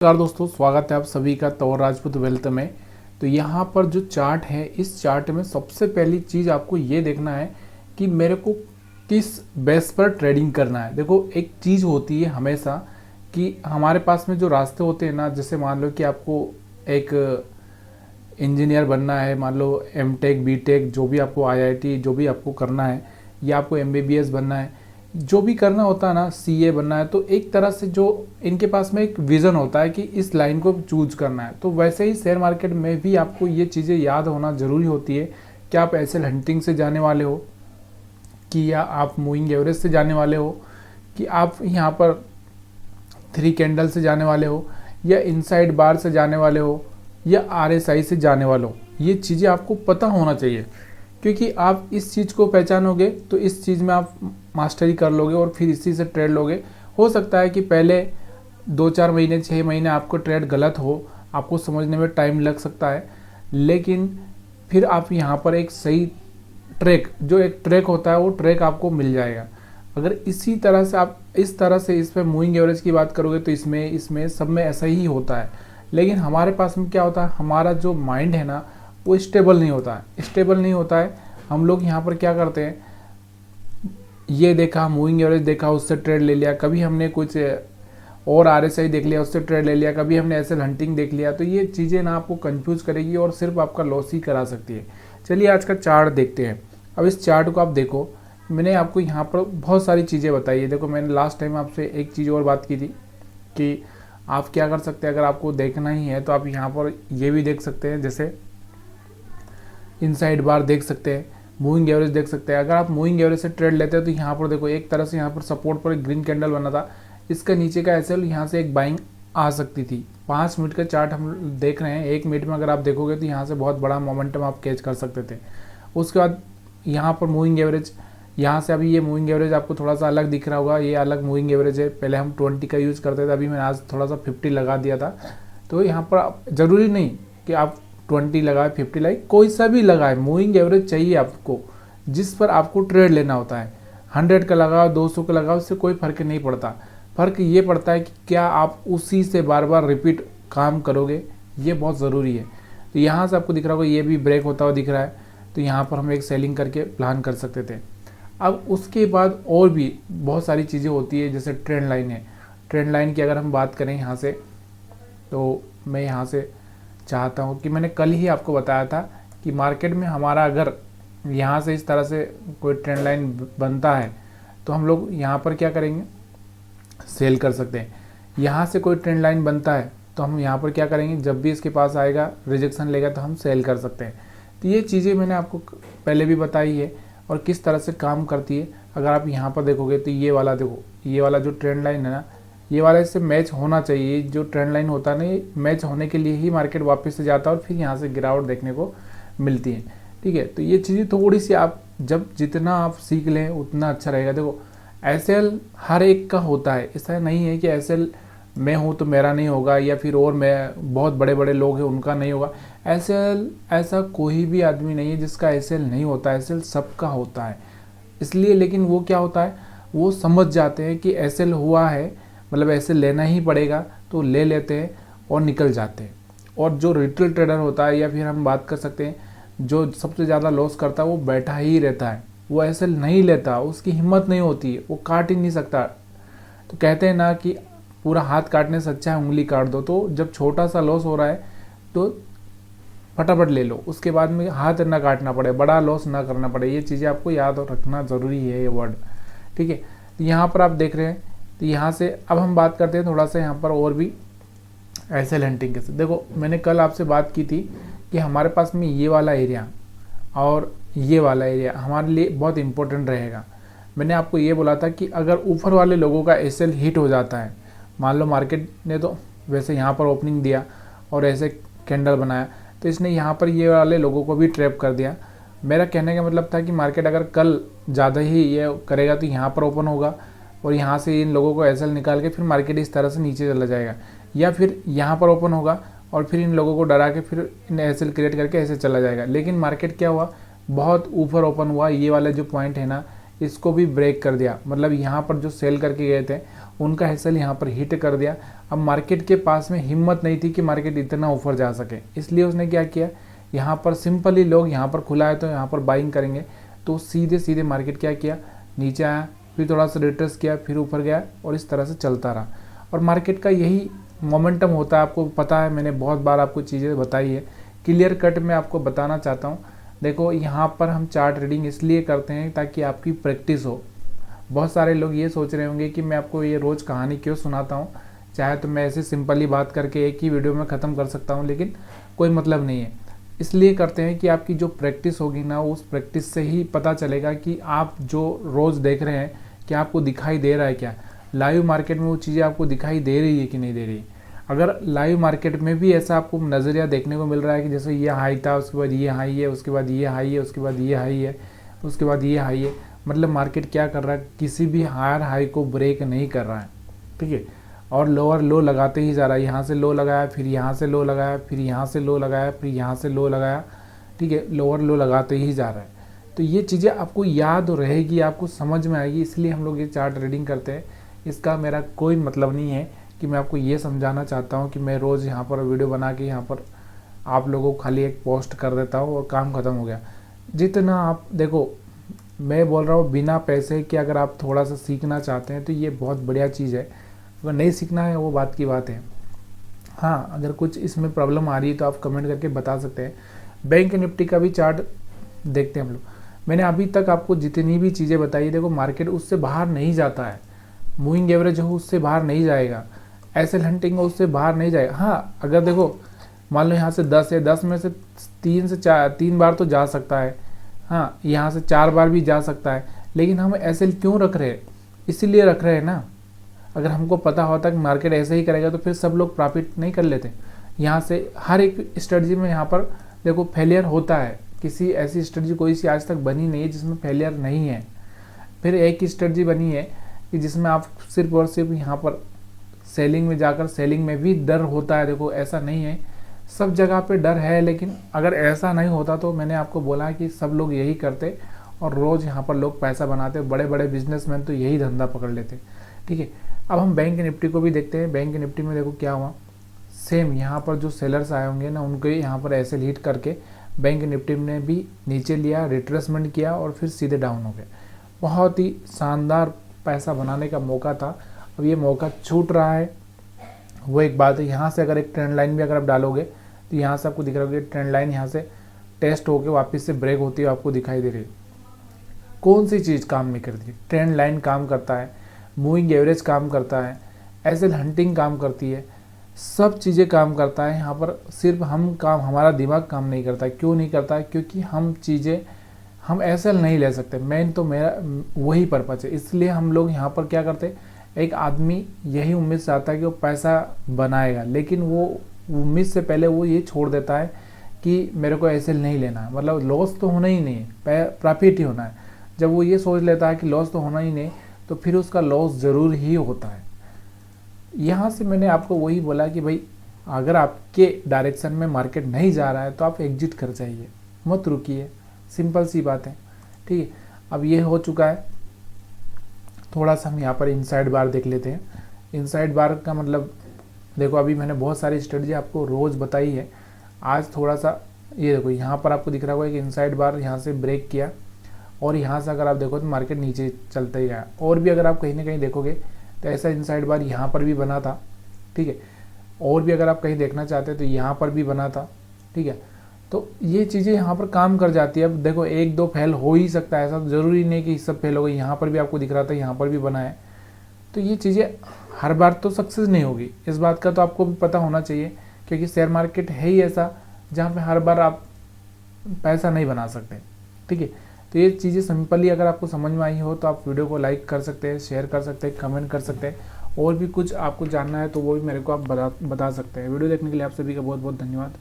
नमस्कार दोस्तों, स्वागत है आप सभी का तौर राजपूत वेल्थ में। तो यहाँ पर जो चार्ट है, इस चार्ट में सबसे पहली चीज़ आपको ये देखना है कि मेरे को किस बेस पर ट्रेडिंग करना है। देखो, एक चीज़ होती है हमेशा कि हमारे पास में जो रास्ते होते हैं ना, जैसे मान लो कि आपको एक इंजीनियर बनना है, मान लो एमटेक बीटेक जो भी आपको आईआईटी जो भी आपको करना है, या आपको एमबीबीएस बनना है, जो भी करना होता है ना, सीए बनना है, तो एक तरह से जो इनके पास में एक विज़न होता है कि इस लाइन को चूज करना है। तो वैसे ही शेयर मार्केट में भी आपको ये चीज़ें याद होना ज़रूरी होती है कि आप एसएल हंटिंग से जाने वाले हो, कि या आप मूविंग एवरेज से जाने वाले हो, कि आप यहाँ पर 3 कैंडल से जाने वाले हो, या इनसाइड बार से जाने वाले हो, या आरएसआई से जाने वाले हो। ये चीज़ें आपको पता होना चाहिए, क्योंकि आप इस चीज़ को पहचानोगे तो इस चीज़ में आप मास्टरी कर लोगे और फिर इसी से ट्रेड लोगे। हो सकता है कि पहले 2-4 महीने 6 महीने आपको ट्रेड गलत हो, आपको समझने में टाइम लग सकता है, लेकिन फिर आप यहाँ पर एक सही ट्रैक, जो एक ट्रैक होता है वो ट्रैक आपको मिल जाएगा। अगर इसी तरह से आप इस तरह से इस पर मूविंग एवरेज की बात करोगे तो इसमें सब में ऐसा ही होता है। लेकिन हमारे पास में क्या होता है, हमारा जो माइंड है ना, वो स्टेबल नहीं होता है, स्टेबल नहीं होता है। हम लोग यहाँ पर क्या करते हैं, ये देखा मूविंग एवरेज देखा, उससे ट्रेड ले लिया, कभी हमने कुछ और आरएसआई देख लिया, उससे ट्रेड ले लिया, कभी हमने एसएल हंटिंग देख लिया। तो ये चीज़ें ना आपको कंफ्यूज करेगी और सिर्फ आपका लॉस ही करा सकती है। चलिए आज का चार्ट देखते हैं। अब इस चार्ट को आप देखो, मैंने आपको यहाँ पर बहुत सारी चीज़ें बताई है। देखो, मैंने लास्ट टाइम आपसे एक चीज़ और बात की थी कि आप क्या कर सकते हैं, अगर आपको देखना ही है तो आप यहाँ पर ये भी देख सकते हैं, जैसे इनसाइड बार देख सकते हैं, मूविंग एवरेज देख सकते हैं। अगर आप मूविंग एवरेज से ट्रेड लेते हैं तो यहाँ पर देखो, एक तरह से यहाँ पर सपोर्ट पर एक ग्रीन कैंडल बना था, इसका नीचे का एसएल, यहाँ से एक बाइंग आ सकती थी। 5 मिनट का चार्ट हम देख रहे हैं, 1 मिनट में अगर आप देखोगे तो यहाँ से बहुत बड़ा मोमेंटम आप कैच कर सकते थे। उसके बाद यहाँ पर मूविंग एवरेज, यहाँ से अभी ये मूविंग एवरेज आपको थोड़ा सा अलग दिख रहा होगा, ये अलग मूविंग एवरेज है। पहले हम 20 का यूज़ करते थे, अभी मैंने आज थोड़ा सा 50 लगा दिया था। तो यहाँ पर ज़रूरी नहीं कि आप 20 लगाए, 50 लगाए, कोई सा भी लगाए, मूविंग एवरेज चाहिए आपको, जिस पर आपको ट्रेड लेना होता है। 100 का लगाओ, 200 का लगाओ, इससे कोई फ़र्क नहीं पड़ता। फ़र्क ये पड़ता है कि क्या आप उसी से बार बार रिपीट काम करोगे, ये बहुत ज़रूरी है। तो यहाँ से आपको दिख रहा होगा, ये भी ब्रेक होता हुआ दिख रहा है, तो यहाँ पर हम एक सेलिंग करके प्लान कर सकते थे। अब उसके बाद और भी बहुत सारी चीज़ें होती है, जैसे ट्रेंड लाइन है। ट्रेंड लाइन की अगर हम बात करें यहाँ से, तो मैं यहाँ से चाहता हूँ कि मैंने कल ही आपको बताया था कि मार्केट में हमारा अगर यहाँ से इस तरह से कोई ट्रेंड लाइन बनता है तो हम लोग यहाँ पर क्या करेंगे, सेल कर सकते हैं। यहाँ से कोई ट्रेंड लाइन बनता है तो हम यहाँ पर क्या करेंगे, जब भी इसके पास आएगा, रिजेक्शन लेगा, तो हम सेल कर सकते हैं। तो ये चीज़ें मैंने आपको पहले भी बताई है और किस तरह से काम करती है। अगर आप यहाँ पर देखोगे तो ये वाला देखो, ये वाला जो ट्रेंड लाइन है ना, ये वाला इससे मैच होना चाहिए। जो ट्रेंड लाइन होता है ना, ये मैच होने के लिए ही मार्केट वापस से जाता है और फिर यहाँ से गिरावट देखने को मिलती है। ठीक है, तो ये चीज़ें थोड़ी सी आप जितना आप सीख लें उतना अच्छा रहेगा। देखो, एसएल हर एक का होता है, ऐसा नहीं है कि एसएल मैं हूँ तो मेरा नहीं होगा, या फिर और मैं बहुत बड़े बड़े लोग हैं उनका नहीं होगा। एसएल ऐसा कोई भी आदमी नहीं है जिसका एसएल नहीं होता, एसएल सबका होता है। इसलिए लेकिन वो क्या होता है, वो समझ जाते हैं कि एसएल हुआ है, मतलब एसएल लेना ही पड़ेगा, तो ले लेते हैं और निकल जाते हैं। और जो रिटेल ट्रेडर होता है, या फिर हम बात कर सकते हैं जो सबसे ज़्यादा लॉस करता है, वो बैठा ही रहता है, वो एसएल नहीं लेता, उसकी हिम्मत नहीं होती है, वो काट ही नहीं सकता। तो कहते हैं ना कि पूरा हाथ काटने से अच्छा है उंगली काट दो। तो जब छोटा सा लॉस हो रहा है तो फटाफट ले लो, उसके बाद में हाथ ना काटना पड़े, बड़ा लॉस ना करना पड़े। ये चीज़ें आपको याद रखना ज़रूरी है, ये वर्ड। ठीक है, तो यहाँ पर आप देख रहे हैं, तो यहाँ से अब हम बात करते हैं थोड़ा सा यहाँ पर और भी एसएल हंटिंग के साथ। देखो, मैंने कल आपसे बात की थी कि हमारे पास में ये वाला एरिया और ये वाला एरिया हमारे लिए बहुत इंपॉर्टेंट रहेगा। मैंने आपको ये बोला था कि अगर ऊपर वाले लोगों का एसएल हिट हो जाता है, मान लो मार्केट ने तो वैसे यहाँ पर ओपनिंग दिया और ऐसे कैंडल बनाया, तो इसने यहाँ पर ये वाले लोगों को भी ट्रैप कर दिया। मेरा कहने का मतलब था कि मार्केट अगर कल ज़्यादा ही ये करेगा तो यहाँ पर ओपन होगा और यहाँ से इन लोगों को एसएल निकाल के फिर मार्केट इस तरह से नीचे चला जाएगा, या फिर यहाँ पर ओपन होगा और फिर इन लोगों को डरा के फिर इन एसएल क्रिएट करके ऐसे चला जाएगा। लेकिन मार्केट क्या हुआ, बहुत ऊपर ओपन हुआ, ये वाला जो पॉइंट है ना, इसको भी ब्रेक कर दिया। मतलब यहाँ पर जो सेल करके गए थे उनका एसएल यहाँ पर हिट कर दिया। अब मार्केट के पास में हिम्मत नहीं थी कि मार्केट इतना ऊपर जा सके, इसलिए उसने क्या किया, यहाँ पर सिंपली लोग यहाँ पर खुला है तो यहाँ पर बाइंग करेंगे, तो सीधे सीधे मार्केट क्या किया, नीचे आया, फिर थोड़ा सा रिट्रेस किया, फिर ऊपर गया और इस तरह से चलता रहा। और मार्केट का यही मोमेंटम होता है, आपको पता है, मैंने बहुत बार आपको चीज़ें बताई है। क्लियर कट में आपको बताना चाहता हूँ। देखो यहाँ पर हम चार्ट रीडिंग इसलिए करते हैं ताकि आपकी प्रैक्टिस हो। बहुत सारे लोग ये सोच रहे होंगे कि मैं आपको ये रोज़ कहानी क्यों सुनाता हूँ, चाहे तो मैं ऐसे सिंपली बात करके एक ही वीडियो में ख़त्म कर सकता हूँ, लेकिन कोई मतलब नहीं है। इसलिए करते हैं कि आपकी जो प्रैक्टिस होगी ना, उस प्रैक्टिस से ही पता चलेगा कि आप जो रोज़ देख रहे हैं क्या आपको दिखाई दे रहा है, क्या लाइव मार्केट में वो चीज़ें आपको दिखाई दे रही है कि नहीं दे रही है। अगर लाइव मार्केट में भी ऐसा आपको नज़रिया देखने को मिल रहा है कि जैसे ये हाई था, उसके बाद ये हाई है, उसके बाद ये हाई है, उसके बाद ये हाई है, उसके बाद ये हाई है, मतलब मार्केट क्या कर रहा है, किसी भी हायर हाई को ब्रेक नहीं कर रहा है, ठीक है, और लोअर लो लगाते ही जा रहा है। यहाँ से लो लगाया, फिर यहाँ से लो लगाया, फिर यहाँ से लो लगाया, फिर यहाँ से लो लगाया, ठीक है, लोअर लो लगाते ही जा रहा है। तो ये चीज़ें आपको याद रहेगी, आपको समझ में आएगी, इसलिए हम लोग ये चार्ट रीडिंग करते हैं। इसका मेरा कोई मतलब नहीं है कि मैं आपको ये समझाना चाहता हूँ कि मैं रोज़ यहाँ पर वीडियो बना के यहाँ पर आप लोगों को खाली एक पोस्ट कर देता हूँ और काम ख़त्म हो गया। जितना आप देखो, मैं बोल रहा हूँ बिना पैसे के अगर आप थोड़ा सा सीखना चाहते हैं तो ये बहुत बढ़िया चीज़ है। अगर नहीं सीखना है वो बात की बात है। हाँ, अगर कुछ इसमें प्रॉब्लम आ रही है तो आप कमेंट करके बता सकते हैं। बैंक निफ्टी का भी चार्ट देखते हैं हम लोग। मैंने अभी तक आपको जितनी भी चीज़ें बताई, देखो मार्केट उससे बाहर नहीं जाता है। मूविंग एवरेज हो उससे बाहर नहीं जाएगा, एसएल हंटिंग हो उससे बाहर नहीं जाएगा। हाँ, अगर देखो मान लो यहाँ से 10 है, 10 में से 3 बार तो जा सकता है, हाँ यहाँ से 4 बार भी जा सकता है, लेकिन हम एसएल क्यों रख रहे हैं, इसीलिए रख रहे हैं ना। अगर हमको पता होता कि मार्केट ऐसे ही करेगा तो फिर सब लोग प्रॉफिट नहीं कर लेते। यहाँ से हर एक स्ट्रेटजी में यहाँ पर देखो फेलियर होता है, किसी ऐसी स्ट्रेटजी कोई सी आज तक बनी नहीं है जिसमें फेलियर नहीं है। फिर एक ही स्ट्रेटजी बनी है कि जिसमें आप सिर्फ और सिर्फ यहाँ पर सेलिंग में जाकर, सेलिंग में भी डर होता है। देखो ऐसा नहीं है, सब जगह पे डर है, लेकिन अगर ऐसा नहीं होता तो मैंने आपको बोला कि सब लोग यही करते और रोज़ यहाँ पर लोग पैसा बनाते। बड़े बड़े बिजनेसमैन तो यही धंधा पकड़ लेते, ठीक है। अब हम बैंक निफ्टी को भी देखते हैं। बैंक निफ्टी में देखो क्या हुआ, सेम यहाँ पर जो सेलर्स आए होंगे ना, उनको यहाँ पर ऐसे लीड करके बैंक निफ्टी ने भी नीचे लिया, रिट्रेसमेंट किया और फिर सीधे डाउन हो गए। बहुत ही शानदार पैसा बनाने का मौका था, अब ये मौका छूट रहा है। वो एक बात है। यहाँ से अगर एक ट्रेंड लाइन भी अगर आप डालोगे तो यहाँ से आपको दिख रहा होगा ट्रेंड लाइन यहाँ से टेस्ट होकर वापस से ब्रेक होती है, आपको दिखाई दे रही है। कौन सी चीज़ काम नहीं करती? ट्रेंड लाइन काम करता है, मूविंग एवरेज काम करता है, एसएल हंटिंग काम करती है, सब चीज़ें काम करता है। यहाँ पर सिर्फ हमारा दिमाग काम नहीं करता। क्यों नहीं करता? क्योंकि हम एसएल नहीं ले सकते। मेन तो मेरा वही पर्पज़ है, इसलिए हम लोग यहाँ पर क्या करते हैं, एक आदमी यही उम्मीद से आता है कि वो पैसा बनाएगा, लेकिन वो उम्मीद से पहले वो ये छोड़ देता है कि मेरे को एसएल नहीं लेना है, मतलब लॉस तो होना ही नहीं है, प्रॉफिट ही होना है। जब वो ये सोच लेता है कि लॉस तो होना ही नहीं, तो फिर उसका लॉस ज़रूर ही होता है। यहाँ से मैंने आपको वही बोला कि भाई अगर आपके डायरेक्शन में मार्केट नहीं जा रहा है तो आप एग्जिट कर जाइए, मत रुकिए, सिंपल सी बात है, ठीक है। अब ये हो चुका है। थोड़ा सा हम यहाँ पर इनसाइड बार देख लेते हैं। इनसाइड बार का मतलब देखो, अभी मैंने बहुत सारी स्ट्रेटजी आपको रोज़ बताई है। आज थोड़ा सा ये देखो, यहाँ पर आपको दिख रहा होगा कि इनसाइड बार यहाँ से ब्रेक किया और यहाँ से अगर आप देखो तो मार्केट नीचे चलता ही गया। और भी अगर आप कहीं ना कहीं देखोगे तो ऐसा इनसाइड बार यहाँ पर भी बना था, ठीक है। और भी अगर आप कहीं देखना चाहते हैं तो यहाँ पर भी बना था, ठीक है। तो ये चीज़ें यहाँ पर काम कर जाती है। अब देखो 1-2 फेल हो ही सकता है, ऐसा ज़रूरी नहीं कि सब फेल हो गई। यहाँ पर भी आपको दिख रहा था, यहाँ पर भी बना है। तो ये चीज़ें हर बार तो सक्सेस नहीं होगी, इस बात का तो आपको भी पता होना चाहिए, क्योंकि शेयर मार्केट है ही ऐसा जहाँ पे हर बार आप पैसा नहीं बना सकते, ठीक है। तो ये चीज़ें सिंपली अगर आपको समझ में आई हो तो आप वीडियो को लाइक कर सकते हैं, शेयर कर सकते हैं, कमेंट कर सकते हैं। और भी कुछ आपको जानना है तो वो भी मेरे को आप बता सकते हैं। वीडियो देखने के लिए आप सभी का बहुत बहुत धन्यवाद।